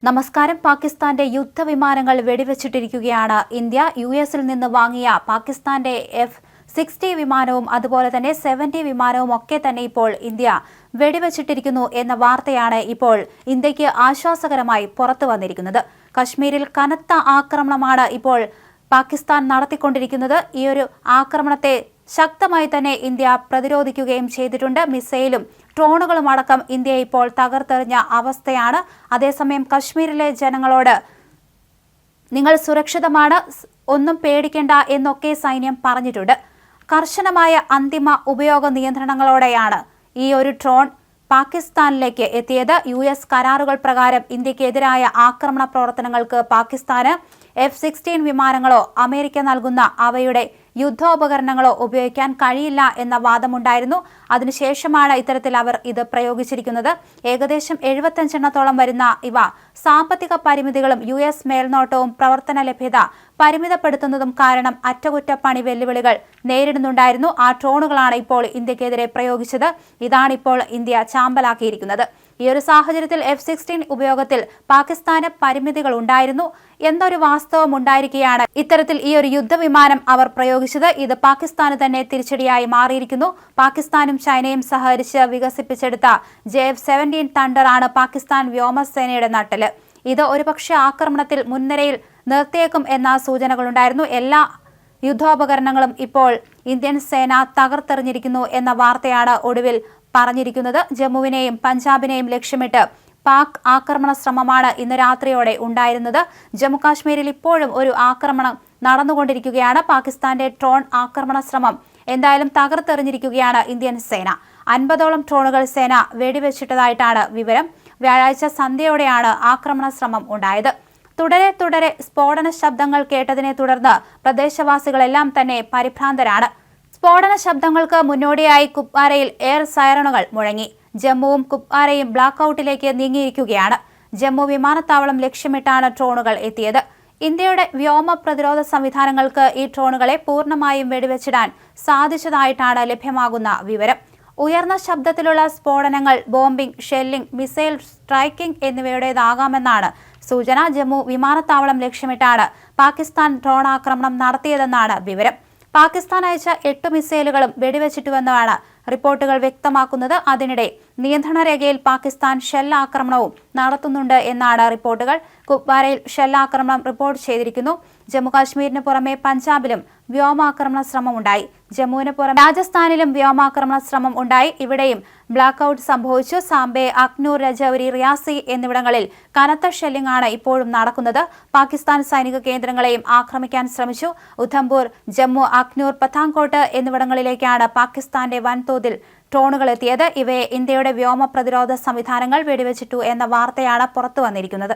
നമസ്കാരം. പാകിസ്ഥാന്റെ യുദ്ധവിമാനങ്ങൾ വെടിവെച്ചിട്ടിരിക്കുകയാണ്. ഇന്ത്യ യുഎസിൽ നിന്ന് വാങ്ങിയ പാകിസ്ഥാന്റെ F-60 വിമാനവും അതുപോലെ തന്നെ 70 വിമാനവും ഒക്കെ തന്നെ ഇപ്പോൾ ഇന്ത്യ വെടിവെച്ചിട്ടിരിക്കുന്നു എന്ന വാർത്തയാണ് ഇപ്പോൾ ഇന്ത്യക്ക് ആശ്വാസകരമായി പുറത്തു വന്നിരിക്കുന്നത്. കശ്മീരിൽ കനത്ത ആക്രമണമാണ് ഇപ്പോൾ പാകിസ്ഥാൻ നടത്തിക്കൊണ്ടിരിക്കുന്നത്. ഈ ഒരു ആക്രമണത്തെ ശക്തമായി തന്നെ ഇന്ത്യ പ്രതിരോധിക്കുകയും ചെയ്തിട്ടുണ്ട്. മിസൈലും ഡ്രോണുകളും അടക്കം ഇന്ത്യ ഇപ്പോൾ തകർത്തെറിഞ്ഞ അവസ്ഥയാണ്. അതേസമയം കശ്മീരിലെ ജനങ്ങളോട് നിങ്ങൾ സുരക്ഷിതമാണ്, ഒന്നും പേടിക്കേണ്ട എന്നൊക്കെ സൈന്യം പറഞ്ഞിട്ടുണ്ട്. കർശനമായ അന്തിമ ഉപയോഗ നിയന്ത്രണങ്ങളോടെയാണ് ഈ ഒരു ഡ്രോൺ പാകിസ്ഥാനിലേക്ക് എത്തിയത്. US കരാറുകൾ പ്രകാരം ഇന്ത്യക്കെതിരായ ആക്രമണ പ്രവർത്തനങ്ങൾക്ക് പാകിസ്ഥാന് F-16 വിമാനങ്ങളോ അമേരിക്ക നൽകുന്ന അവയുടെ യുദ്ധോപകരണങ്ങളോ ഉപയോഗിക്കാൻ കഴിയില്ല എന്ന വാദമുണ്ടായിരുന്നു. അതിനുശേഷമാണ് ഇത്തരത്തിൽ അവർ ഇത് പ്രയോഗിച്ചിരിക്കുന്നത്. ഏകദേശം 75 വരുന്ന ഇവ സാമ്പത്തിക പരിമിതികളും US മേൽനോട്ടവും പ്രവർത്തന ലഭ്യത പരിമിതപ്പെടുത്തുന്നതും കാരണം അറ്റകുറ്റപ്പണി വെല്ലുവിളികൾ നേരിടുന്നുണ്ടായിരുന്നു. ആ ഡ്രോണുകളാണ് ഇപ്പോൾ ഇന്ത്യക്കെതിരെ പ്രയോഗിച്ചത്. ഇതാണിപ്പോൾ ഇന്ത്യ ചാമ്പലാക്കിയിരിക്കുന്നത്. ഈ ഒരു സാഹചര്യത്തിൽ F-16 ഉപയോഗത്തിൽ പാകിസ്ഥാന് പരിമിതികൾ ഉണ്ടായിരുന്നു എന്നൊരു വാസ്തവം ഉണ്ടായിരിക്കെയാണ് ഇത്തരത്തിൽ ഈ ഒരു യുദ്ധവിമാനം അവർ പ്രയോഗിച്ചത്. ഇത് പാകിസ്ഥാന് തന്നെ തിരിച്ചടിയായി മാറിയിരിക്കുന്നു. പാകിസ്ഥാനും ചൈനയും സഹകരിച്ച് വികസിപ്പിച്ചെടുത്ത JF-17 തണ്ടർ ആണ് പാകിസ്ഥാൻ വ്യോമസേനയുടെ നട്ടെല്ല്. ഇത് ഒരുപക്ഷെ ആക്രമണത്തിൽ മുൻനിരയിൽ നിർത്തിയേക്കും എന്ന സൂചനകളുണ്ടായിരുന്നു. എല്ലാ യുദ്ധോപകരണങ്ങളും ഇപ്പോൾ ഇന്ത്യൻ സേന തകർത്തെറിഞ്ഞിരിക്കുന്നു എന്ന വാർത്തയാണ് ഒടുവിൽ പറഞ്ഞിരിക്കുന്നത്. ജമ്മുവിനെയും പഞ്ചാബിനെയും ലക്ഷ്യമിട്ട് പാക് ആക്രമണ ശ്രമമാണ് ഇന്ന് രാത്രിയോടെ ഉണ്ടായിരുന്നത്. ജമ്മു കാശ്മീരിൽ ഇപ്പോഴും ഒരു ആക്രമണം നടന്നുകൊണ്ടിരിക്കുകയാണ്. പാകിസ്ഥാന്റെ ഡ്രോൺ ആക്രമണ ശ്രമം എന്തായാലും തകർത്തെറിഞ്ഞിരിക്കുകയാണ് ഇന്ത്യൻ സേന. 50ഓളം ഡ്രോണുകൾ സേന വെടിവെച്ചിട്ടതായിട്ടാണ് വിവരം. വ്യാഴാഴ്ച സന്ധ്യയോടെയാണ് ആക്രമണ ശ്രമം ഉണ്ടായത്. തുടരെ സ്ഫോടന ശബ്ദങ്ങൾ കേട്ടതിനെ തുടർന്ന് പ്രദേശവാസികളെല്ലാം തന്നെ പരിഭ്രാന്തരാണ്. സ്ഫോടന ശബ്ദങ്ങൾക്ക് മുന്നോടിയായി കുപ്വാരയിൽ എയർ സൈറണുകൾ മുഴങ്ങി. ജമ്മുവും കുപ്വാരയും ബ്ലാക്ക് ഔട്ടിലേക്ക് നീങ്ങിയിരിക്കുകയാണ്. ജമ്മു വിമാനത്താവളം ലക്ഷ്യമിട്ടാണ് ഡ്രോണുകൾ എത്തിയത്. ഇന്ത്യയുടെ വ്യോമ പ്രതിരോധ സംവിധാനങ്ങൾക്ക് ഈ ഡ്രോണുകളെ പൂർണ്ണമായും വെടിവെച്ചിടാൻ സാധിച്ചതായിട്ടാണ് ലഭ്യമാകുന്ന വിവരം. ഉയർന്ന ശബ്ദത്തിലുള്ള സ്ഫോടനങ്ങൾ ബോംബിംഗ്, ഷെല്ലിംഗ്, മിസൈൽ സ്ട്രൈക്കിംഗ് എന്നിവയുടേതാകാമെന്നാണ് സൂചന. ജമ്മു വിമാനത്താവളം ലക്ഷ്യമിട്ടാണ് പാകിസ്ഥാൻ ഡ്രോൺ ആക്രമണം നടത്തിയതെന്നാണ് വിവരം. പാകിസ്ഥാൻ അയച്ച 8 മിസൈലുകളും വെടിവെച്ചിട്ടുവെന്നാണ് റിപ്പോർട്ടുകൾ വ്യക്തമാക്കുന്നത്. അതിനിടെ നിയന്ത്രണ രേഖയിൽ പാകിസ്ഥാൻ ഷെല്ലാക്രമണവും നടത്തുന്നുണ്ട് എന്നാണ് റിപ്പോർട്ടുകൾ. കുപ്വാരയിൽ ഷെല്ലാക്രമണം റിപ്പോർട്ട് ചെയ്തിരിക്കുന്നു. ജമ്മുകാശ്മീരിന് പുറമെ പഞ്ചാബിലും വ്യോമാക്രമണ ശ്രമം ഉണ്ടായി. ജമ്മുവിന് പുറമെ രാജസ്ഥാനിലും വ്യോമാക്രമണ ശ്രമം ഉണ്ടായി. ഇവിടെയും ബ്ലാക്ക് ഔട്ട് സംഭവിച്ചു. സാംബെ, അഖ്നൂർ, രജൌരി, റിയാസി എന്നിവിടങ്ങളിൽ കനത്ത ഷെല്ലിംഗ് ആണ് ഇപ്പോഴും നടക്കുന്നത്. പാകിസ്ഥാൻ സൈനിക കേന്ദ്രങ്ങളെയും ആക്രമിക്കാൻ ശ്രമിച്ചു. ഉധംപൂർ, ജമ്മു, അഖ്നൂർ, പത്താൻകോട്ട് എന്നിവിടങ്ങളിലേക്കാണ് പാകിസ്ഥാന്റെ വൻതോതിൽ ഡ്രോണുകൾ എത്തിയത്. ഇവയെ ഇന്ത്യയുടെ വ്യോമ പ്രതിരോധ സംവിധാനങ്ങൾ വെടിവെച്ചിട്ടു എന്ന വാർത്തയാണ് പുറത്തു വന്നിരിക്കുന്നത്.